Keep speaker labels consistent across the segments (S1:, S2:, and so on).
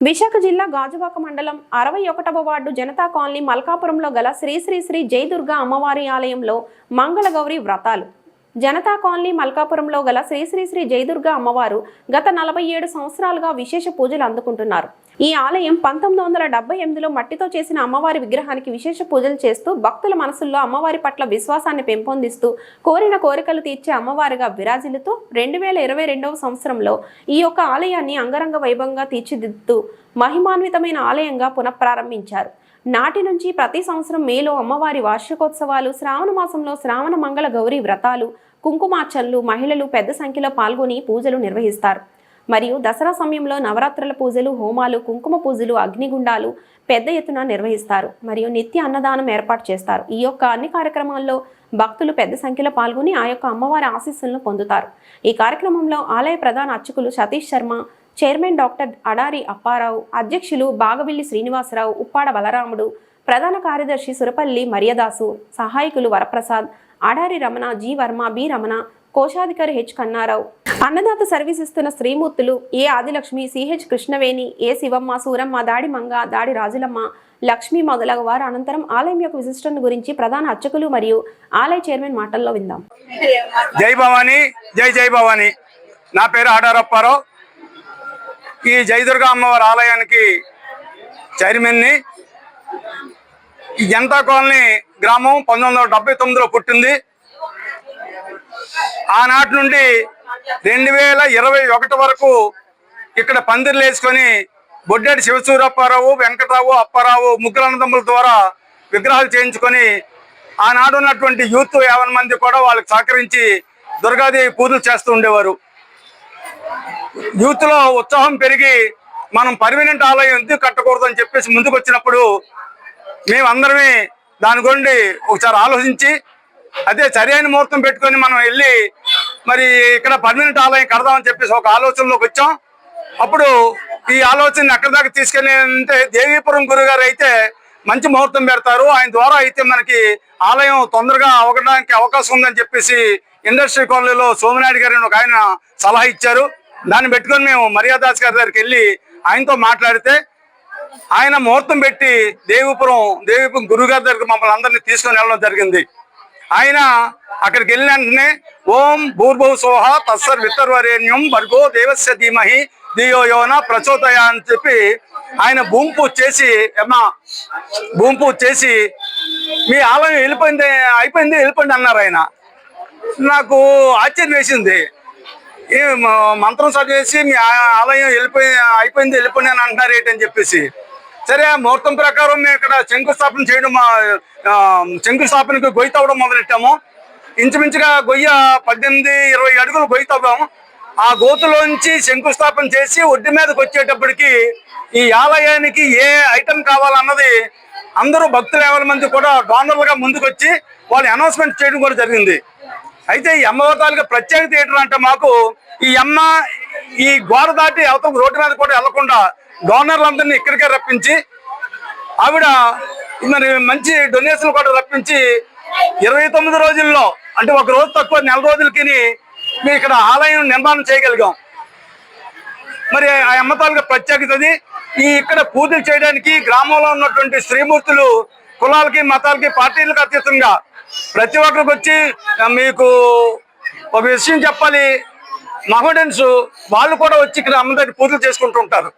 S1: విశాఖ జిల్లా గాజువాక మండలం 61వ ward Janata colony మల్కాపురంలో గల శ్రీ శ్రీ శ్రీ జై దుర్గా అమ్మవారి ఆలయంలో మంగళగౌరి వ్రతాలు. జనతా కాలనీ మల్కాపురంలో గల శ్రీ శ్రీ శ్రీ జై దుర్గా అమ్మవారు గత 47 సంవత్సరాలుగా విశేష పూజలు అందుకుంటున్నారు. ఈ ఆలయం 1978లో మట్టితో చేసిన అమ్మవారి విగ్రహానికి విశేష పూజలు చేస్తూ భక్తుల మనసుల్లో అమ్మవారి పట్ల విశ్వాసాన్ని పెంపొందిస్తూ కోరిన కోరికలు తీర్చే అమ్మవారిగా విరాజిల్లుతూ 2022వ సంవత్సరంలో ఈ యొక్క ఆలయాన్ని అంగరంగ వైభవంగా తీర్చిదిద్దుతూ మహిమాన్వితమైన ఆలయంగా పునఃప్రారంభించారు. నాటి నుంచి ప్రతి సంవత్సరం మేలో అమ్మవారి వార్షికోత్సవాలు, శ్రావణ మాసంలో శ్రావణ మంగళ గౌరీ వ్రతాలు, కుంకుమార్చనలు మహిళలు పెద్ద సంఖ్యలో పాల్గొని పూజలు నిర్వహిస్తారు. మరియు దసరా సమయంలో నవరాత్రుల పూజలు, హోమాలు, కుంకుమ పూజలు, అగ్నిగుండాలు పెద్ద ఎత్తున నిర్వహిస్తారు. మరియు నిత్య అన్నదానం ఏర్పాటు చేస్తారు. ఈ యొక్క అన్ని కార్యక్రమాల్లో భక్తులు పెద్ద సంఖ్యలో పాల్గొని ఆ యొక్క అమ్మవారి ఆశీస్సులను పొందుతారు. ఈ కార్యక్రమంలో ఆలయ ప్రధాన అర్చకులు సతీష్ శర్మ, చైర్మన్ డాక్టర్ అడారి అప్పారావు, అధ్యక్షులు బాగవిల్లి శ్రీనివాసరావు, ఉప్పాడ బలరాముడు, ప్రధాన కార్యదర్శి సురపల్లి మరియదాసు, సహాయకులు వరప్రసాద్, అడారి రమణ, జి వర్మ, బి రమణ, కోశాధికారి హెచ్ కన్నారావు, అన్నదాత సర్వీస్ ఇస్తున్న శ్రీమూర్తులు ఏ ఆదిలక్ష్మి, సిహెచ్ కృష్ణవేణి, ఏ శివమ్మ, సూరమ్మ, దాడి మంగ, దాడి రాజులమ్మ, లక్ష్మి మొదలగు వారు అనంతరం ఆలయం యొక్క విశిష్టతను గురించి ప్రధాన అర్చకులు మరియు ఆలయ చైర్మన్ మాటల్లో విందాం.
S2: జై భవాని, జై జై భవాని. నా పేరు ఆడారప్పారావు. ఈ జయదుర్గా అమ్మవారి ఆలయానికి చైర్మన్ని. ఈ జనతా కాలనీ గ్రామం 1979లో పుట్టింది. ఆనాటి నుండి 2021 వరకు ఇక్కడ పందిర్లు వేసుకొని బొడ్డేటి శివసూరప్పారావు, వెంకటరావు, అప్పారావు ముగ్గురు అన్నదమ్ముల ద్వారా విగ్రహాలు చేయించుకొని ఆనాడు ఉన్నటువంటి యూత్ 50 మంది కూడా వాళ్ళకి సహకరించి దుర్గాదేవి పూజలు చేస్తూ ఉండేవారు. యూత్లో ఉత్సాహం పెరిగి మనం పర్మనెంట్ ఆలయం ఎందుకు కట్టకూడదని చెప్పేసి ముందుకు వచ్చినప్పుడు మేమందరమే దాని గురించి ఒకసారి ఆలోచించి అదే సరైన ముహూర్తం పెట్టుకొని మనం వెళ్ళి మరి ఇక్కడ పర్మనెంట్ ఆలయం కడదామని చెప్పేసి ఒక ఆలోచనలోకి వచ్చాం. అప్పుడు ఈ ఆలోచన ఎక్కడి దాకా తీసుకెళ్ళి అంటే దేవీపురం గురుగారు అయితే మంచి ముహూర్తం పెడతారు, ఆయన ద్వారా అయితే మనకి ఆలయం తొందరగా అవగడానికి అవకాశం ఉందని చెప్పేసి ఇండస్ట్రీ కాలనీలో సోమనాయుడు గారిని ఒక ఆయన సలహా ఇచ్చారు. దాన్ని పెట్టుకొని మేము మర్యాదాస్ గారి దగ్గరికి వెళ్ళి ఆయనతో మాట్లాడితే ఆయన ముహూర్తం పెట్టి దేవీపురం గురుగారి దగ్గర మమ్మల్ని అందరినీ తీసుకొని వెళ్ళడం జరిగింది. ఆయన అక్కడికి వెళ్ళిన వెంటనే ఓం భూర్భువ సోహ తస్సర్ వితర్వరేణ్యం భర్గో దేవస్య ధీమహి ధియో యోన ప్రచోదయ అని చెప్పి ఆయన భూమి పూజ చేసి మీ ఆలయం అయిపోయింది వెళ్ళిపోయింది అన్నారు. ఆయన నాకు ఆశ్చర్యం వేసింది. ఈ మంత్రం చదివేసి మీ ఆలయం అయిపోయింది వెళ్ళిపోయింది అని అంటున్నారు ఏంటని చెప్పేసి. సరే ముహూర్తం ప్రకారం మేము ఇక్కడ శంకుస్థాపనకు గొయ్యి తవ్వడం మొదలెట్టాము. ఇంచుమించుగా గొయ్య 18-20 అడుగులు గొయ్యి తవ్వాము. ఆ గోతులోంచి శంకుస్థాపన చేసి ఒడ్డు మీదకి వచ్చేటప్పటికి ఈ ఆలయానికి ఏ ఐటమ్ కావాలన్నది అందరూ భక్తులు 50 మంది కూడా డోనర్లుగా ముందుకు వచ్చి వాళ్ళు అనౌన్స్మెంట్ చేయడం కూడా జరిగింది. అయితే ఈ అమ్మవారికి ప్రత్యేకత ఏంటంటే మాకు ఈ అమ్మ ఈ గోడ దాటి అవతల రోడ్డు మీద కూడా వెళ్లకుండా డోనర్లందరినీ ఇక్కడికే రప్పించి ఆవిడ మరి మంచి డొనేషన్ కూడా రప్పించి 29 రోజుల్లో అంటే ఒక రోజు తక్కువ 4 రోజులకి మేము ఇక్కడ ఆలయం నిర్మాణం చేయగలిగాం. మరి ఆ అమ్మ తాలూకా ప్రత్యేకతది. ఈ ఇక్కడ పూజలు చేయడానికి గ్రామంలో ఉన్నటువంటి శ్రీమూర్తులు కులాలకి, మతాలకి, పార్టీలకు అతీతంగా ప్రతి ఒక్కరికి వచ్చి మీకు ఒక విషయం చెప్పాలి, మహోడెన్స్ వాళ్ళు కూడా వచ్చి ఇక్కడ అమ్మవారి పూజలు చేసుకుంటూ ఉంటారు.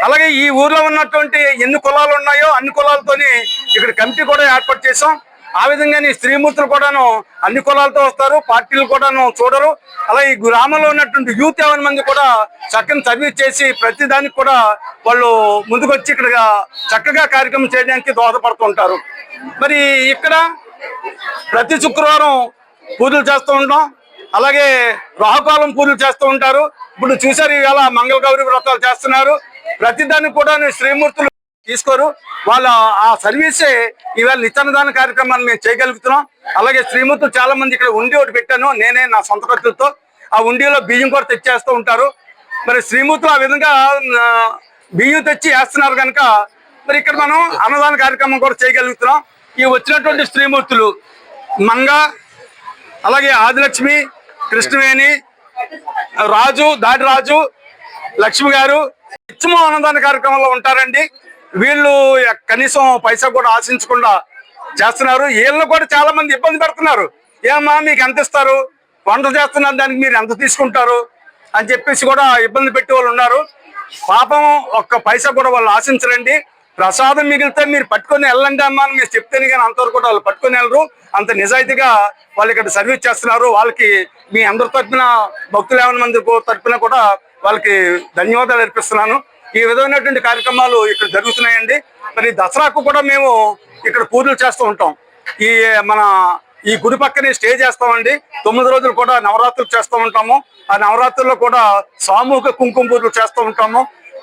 S2: అలాగే ఈ ఊర్లో ఉన్నటువంటి ఎన్ని కులాలు ఉన్నాయో అన్ని కులాలతోని ఇక్కడ కమిటీ కూడా ఏర్పాటు చేసాం. ఆ విధంగానే స్త్రీమూర్తులు కూడాను అన్ని కులాలతో వస్తారు, పార్టీలు కూడాను చూడరు. అలాగే ఈ గ్రామంలో ఉన్నటువంటి యూత్ 50 మంది కూడా చక్కని సర్వీస్ చేసి ప్రతి దానికి కూడా వాళ్ళు ముందుకొచ్చి ఇక్కడ చక్కగా కార్యక్రమం చేయడానికి దోహదపడుతూ ఉంటారు. మరి ఇక్కడ ప్రతి శుక్రవారం పూజలు చేస్తూ ఉంటాం. అలాగే రాహుకాలం పూజలు చేస్తూ ఉంటారు. ఇప్పుడు చూసారు ఇవాళ మంగళ గౌరీ వ్రతాలు చేస్తున్నారు. ప్రతిదానికి కూడా శ్రీమూర్తులు తీసుకోరు, వాళ్ళ ఆ సర్వీసే ఇవాళ నిత్యాన్నదాన కార్యక్రమాన్ని మేము చేయగలుగుతున్నాం. అలాగే శ్రీమూర్తులు చాలా మంది ఇక్కడ ఉండి ఒకటి పెట్టాను నేనే నా సొంత ఖర్చులతో. ఆ ఉండిలో బియ్యం కూడా తెచ్చేస్తూ ఉంటారు. మరి శ్రీమూర్తులు ఆ విధంగా బియ్యం తెచ్చి వేస్తున్నారు కనుక మరి ఇక్కడ మనం అన్నదాన కార్యక్రమం కూడా చేయగలుగుతున్నాం. ఈ వచ్చినటువంటి శ్రీమూర్తులు మంగ, అలాగే ఆదిలక్ష్మి, కృష్ణవేణి, రాజు, దాడి రాజు, లక్ష్మి గారు, నిత్యము అన్నదాన కార్యక్రమంలో ఉంటారండి. వీళ్ళు కనీసం పైసా కూడా ఆశించకుండా చేస్తున్నారు. వీళ్ళని కూడా చాలా మంది ఇబ్బంది పెడుతున్నారు. ఏమమ్మా మీకు ఎంత ఇస్తారు, వంట చేస్తున్నారు దానికి మీరు ఎంత తీసుకుంటారు అని చెప్పేసి కూడా ఇబ్బంది పెట్టే వాళ్ళు ఉన్నారు. పాపం ఒక్క పైసా కూడా వాళ్ళు ఆశించరండి. ప్రసాదం మిగిలితే మీరు పట్టుకొని వెళ్ళండి అమ్మా అని మీరు చెప్తేనే కానీ అంతవరకు కూడా వాళ్ళు పట్టుకొని వెళ్ళరు. అంత నిజాయితీగా వాళ్ళు ఇక్కడ సర్వీస్ చేస్తున్నారు. వాళ్ళకి మీ అందరి తరఫున భక్తులు ఏమైనా మంది తరఫున కూడా వాళ్ళకి ధన్యవాదాలు అర్పిస్తున్నాను. ఈ విధమైనటువంటి కార్యక్రమాలు ఇక్కడ జరుగుతున్నాయండి. మరి దసరాకు కూడా మేము ఇక్కడ పూజలు చేస్తూ ఉంటాం. ఈ గుడి పక్కనే స్టే చేస్తామండి. 9 రోజులు కూడా నవరాత్రులు చేస్తూ ఉంటాము. ఆ నవరాత్రుల్లో కూడా సామూహిక కుంకుమ పూజలు చేస్తూ ఉంటాము.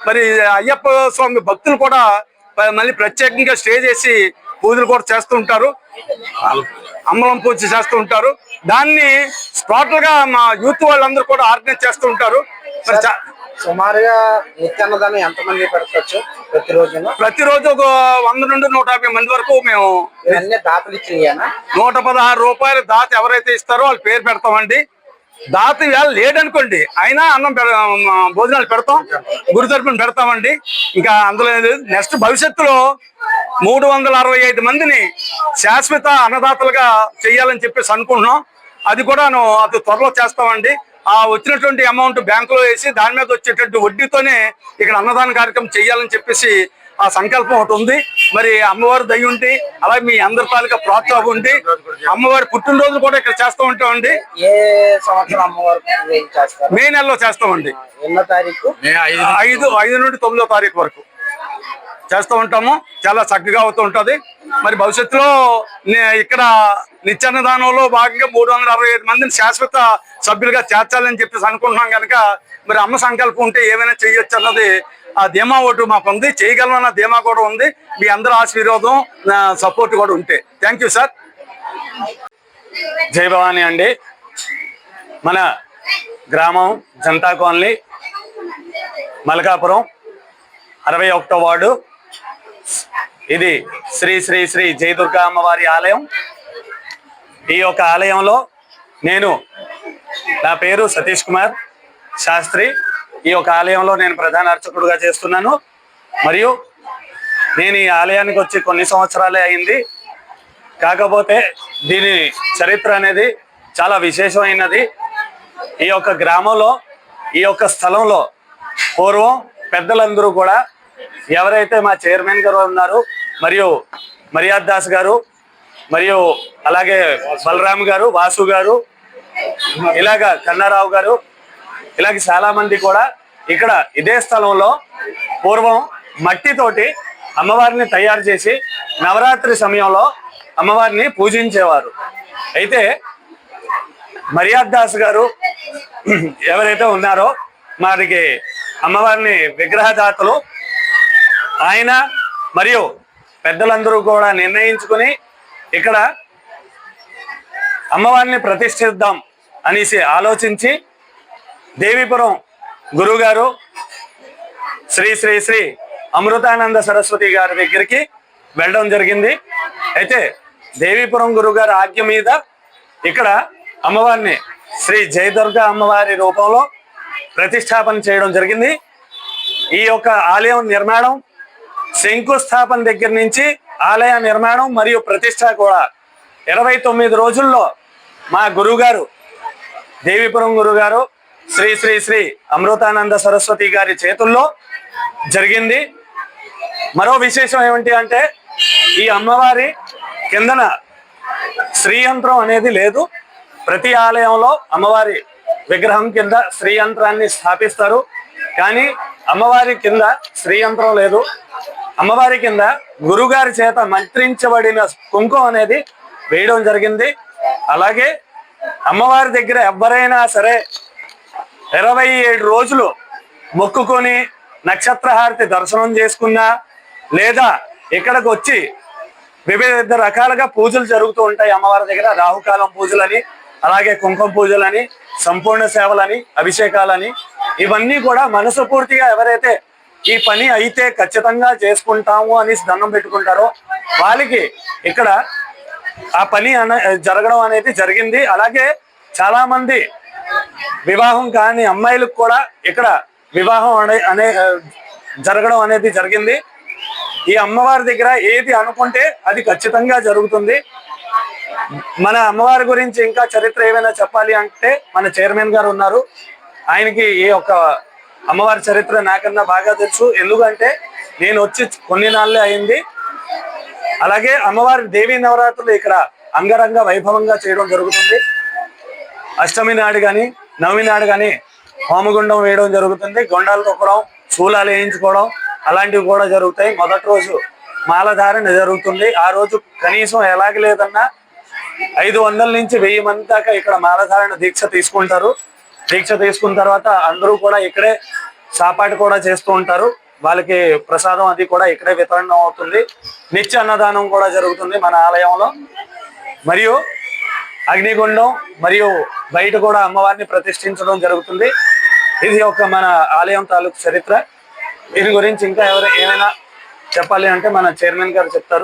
S2: మరి అయ్యప్ప స్వామి భక్తులు కూడా మళ్ళీ ప్రత్యేకంగా స్టే చేసి పూజలు కూడా చేస్తూ ఉంటారు. అమ్మలం పూజ చేస్తూ ఉంటారు. దాన్ని టోటల్ గా మా యూత్ వాళ్ళందరూ కూడా ఆర్గనైజ్ చేస్తూ ఉంటారు.
S3: సుమారుగా నిత్యాన్నదానం ఎంతమంది పెడతారు
S2: ప్రతిరోజు ఒక 100 నుండి 150 మంది వరకు మేము
S3: దాతలు ఇచ్చిన
S2: 116 రూపాయలు దాత ఎవరైతే ఇస్తారో వాళ్ళ పేరు పెడతామండి. దాత ఇవాళ లేదనుకోండి అయినా అన్నం భోజనాలు పెడతాం, గురు తరపున పెడతామండి. ఇంకా అందులో నెక్స్ట్ భవిష్యత్తులో 365 మందిని శాశ్వత అన్నదాతలుగా చెయ్యాలని చెప్పేసి అనుకుంటున్నాం. అది కూడా అతి త్వరలో చేస్తామండి. ఆ వచ్చినటువంటి అమౌంట్ బ్యాంకులో వేసి దాని మీద వచ్చేటువంటి వడ్డీతోనే ఇక్కడ అన్నదాన కార్యక్రమం చేయాలని చెప్పేసి ఆ సంకల్పం ఒకటి ఉంది. మరి అమ్మవారి దయ ఉండి అలాగే మీ అందరి తాలూకా ప్రోత్సాహం ఉండి అమ్మవారి పుట్టినరోజులు కూడా ఇక్కడ చేస్తూ ఉంటామండి. మే నెలలో చేస్తామండి. 5 నుండి 9వ తారీఖు వరకు చేస్తూ ఉంటాము. చాలా చక్కగా అవుతూ ఉంటది. మరి భవిష్యత్తులో ఇక్కడ నిత్యాన్నదానంలో భాగంగా 365 మందిని శాశ్వత సభ్యులుగా చేర్చాలని చెప్పేసి అనుకుంటున్నాం కనుక మరి అమ్మ సంకల్పం ఉంటే ఏమైనా చేయొచ్చు అన్నది ఆ ధీమా ఒకటి మాకు ఉంది. చేయగలమన్న ధీమా కూడా ఉంది. మీ అందరూ ఆశీర్వాదం సపోర్ట్ కూడా ఉంటే. Thank you sir.
S4: జై భవానీ అండి. మన గ్రామం జనతా కాలనీ మల్కాపురం 61వ వార్డు. ఇది శ్రీ శ్రీ శ్రీ జయదుర్గా అమ్మవారి ఆలయం. ఈ యొక్క ఆలయంలో నా పేరు సతీష్ కుమార్ శాస్త్రి. ఈ యొక్క ఆలయంలో నేను ప్రధాన అర్చకుడుగా చేస్తున్నాను. మరియు నేను ఈ ఆలయానికి వచ్చి కొన్ని సంవత్సరాలే అయింది. కాకపోతే దీని చరిత్ర అనేది చాలా విశేషమైనది. ఈ యొక్క గ్రామంలో ఈ యొక్క స్థలంలో పూర్వం పెద్దలందరూ కూడా ఎవరైతే మా చైర్మన్ గారు ఉన్నారు, మరియు మర్యాద్ దాస్ గారు, మరియు అలాగే బలరామ్ గారు, వాసు గారు, ఇలాగ కన్నారావు గారు, ఇలాగ చాలా మంది కూడా ఇక్కడ ఇదే స్థలంలో పూర్వం మట్టితోటి అమ్మవారిని తయారు చేసి నవరాత్రి సమయంలో అమ్మవారిని పూజించేవారు. అయితే మర్యాద్ దాస్ గారు ఎవరైతే ఉన్నారో వారికి అమ్మవారిని విగ్రహదాతలు, ఆయన మరియు పెద్దలందరూ కూడా నిర్ణయించుకుని ఇక్కడ అమ్మవారిని ప్రతిష్ఠిద్దాం అనేసి ఆలోచించి దేవీపురం గురుగారు శ్రీ శ్రీ శ్రీ అమృతానంద సరస్వతి గారి దగ్గరికి వెళ్ళడం జరిగింది. అయితే దేవీపురం గురుగారి ఆజ్ఞ మీద ఇక్కడ అమ్మవారిని శ్రీ జయదుర్గా అమ్మవారి రూపంలో ప్రతిష్టాపన చేయడం జరిగింది. ఈ యొక్క ఆలయం నిర్మాణం శంకుస్థాపన దగ్గర నుంచి ఆలయ నిర్మాణం మరియు ప్రతిష్ట కూడా 29 రోజుల్లో మా గురుగారు దేవీపురం గురుగారు శ్రీ శ్రీ శ్రీ అమృతానంద సరస్వతి గారి చేతుల్లో జరిగింది. మరో విశేషం ఏమిటి అంటే ఈ అమ్మవారి కిందన శ్రీయంత్రం అనేది లేదు. ప్రతి ఆలయంలో అమ్మవారి విగ్రహం కింద శ్రీయంత్రాన్ని స్థాపిస్తారు, కానీ అమ్మవారి కింద శ్రీయంత్రం లేదు. అమ్మవారి కింద గురుగారి చేత మంత్రించబడిన కుంకుమ అనేది వేయడం జరిగింది. అలాగే అమ్మవారి దగ్గర ఎవరైనా సరే 27 రోజులు మొక్కుకొని నక్షత్రహారతి దర్శనం చేసుకున్నా, లేదా ఇక్కడికి వచ్చి వివిధ రకాలుగా పూజలు జరుగుతూ ఉంటాయి అమ్మవారి దగ్గర. రాహుకాలం పూజలని, అలాగే కుంకుమ పూజలని, సంపూర్ణ సేవలని, అభిషేకాలని, ఇవన్నీ కూడా మనసు పూర్తిగా ఎవరైతే ఈ పని అయితే ఖచ్చితంగా చేసుకుంటాము అని దండం పెట్టుకుంటారో వాళ్ళకి ఇక్కడ ఆ పని జరగడం అనేది జరిగింది. అలాగే చాలా మంది వివాహం కాని అమ్మాయిలకు కూడా ఇక్కడ వివాహం జరగడం అనేది జరిగింది. ఈ అమ్మవారి దగ్గర ఏది అనుకుంటే అది ఖచ్చితంగా జరుగుతుంది. మన అమ్మవారి గురించి ఇంకా చరిత్ర ఏమైనా చెప్పాలి అంటే మన చైర్మన్ గారు ఉన్నారు. ఆయనకి ఈ యొక్క అమ్మవారి చరిత్ర నాకన్నా బాగా తెలుసు. ఎందుకంటే నేను వచ్చి కొన్ని నాళ్ళే అయింది. అలాగే అమ్మవారి దేవీ నవరాత్రులు ఇక్కడ అంగరంగ వైభవంగా చేయడం జరుగుతుంది. అష్టమి నాడు కానీ నవమి నాడు కానీ హోమగుండం వేయడం జరుగుతుంది. గొండాలు తొక్కడం, శూలాలు వేయించుకోవడం అలాంటివి కూడా జరుగుతాయి. మొదటి రోజు మాలధారణ జరుగుతుంది. ఆ రోజు కనీసం ఎలాగ లేదన్నా 500 నుంచి 1000 మంది దాకా ఇక్కడ మాలధారణ దీక్ష తీసుకుంటారు. దీక్ష తీసుకున్న తర్వాత అందరూ కూడా ఇక్కడే సాపాటు కూడా చేస్తూ ఉంటారు. వాళ్ళకి ప్రసాదం అది కూడా ఇక్కడే వితరణ అవుతుంది. నిత్య అన్నదానం కూడా జరుగుతుంది మన ఆలయంలో. మరియు అగ్నిగుండం మరియు బయట కూడా అమ్మవారిని ప్రతిష్ఠించడం జరుగుతుంది. ఇది ఒక మన ఆలయం తాలూకు చరిత్ర. దీని గురించి ఇంకా ఏమైనా చెప్పాలి అంటే మన చైర్మన్ గారు చెప్తారు.